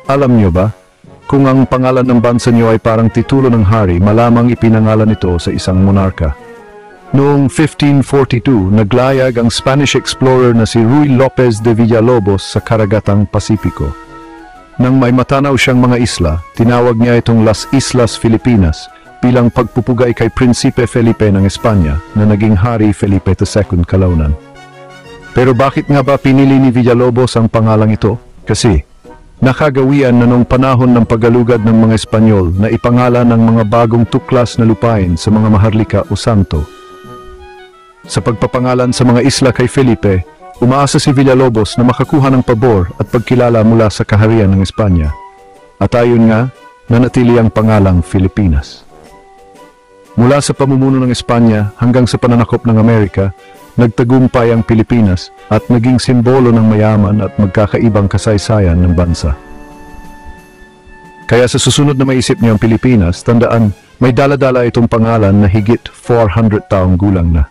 Alam niyo ba, kung ang pangalan ng bansa niyo ay parang titulo ng hari, malamang ipinangalan ito sa isang monarka. Noong 1542, naglayag ang Spanish explorer na si Ruy Lopez de Villalobos sa karagatang Pasipiko. Nang may matanaw siyang mga isla, tinawag niya itong Las Islas Filipinas bilang pagpupugay kay Prinsipe Felipe ng Espanya na naging Hari Felipe II kalaunan. Pero bakit nga ba pinili ni Villalobos ang pangalang ito? Kasi nakagawian na noong panahon ng paggalugad ng mga Espanyol na ipangalan ng mga bagong tuklas na lupain sa mga Maharlika o Santo. Sa pagpapangalan sa mga isla kay Felipe, umaasa si Villalobos na makakuha ng pabor at pagkilala mula sa kaharian ng Espanya. At ayon nga, nanatili ang pangalang Filipinas. Mula sa pamumuno ng Espanya hanggang sa pananakop ng Amerika, nagtagumpay ang Pilipinas at naging simbolo ng mayaman at magkakaibang kasaysayan ng bansa. Kaya sa susunod na maisip niyo ang Pilipinas, tandaan, may dala-dala itong pangalan na higit 400 taong gulang na.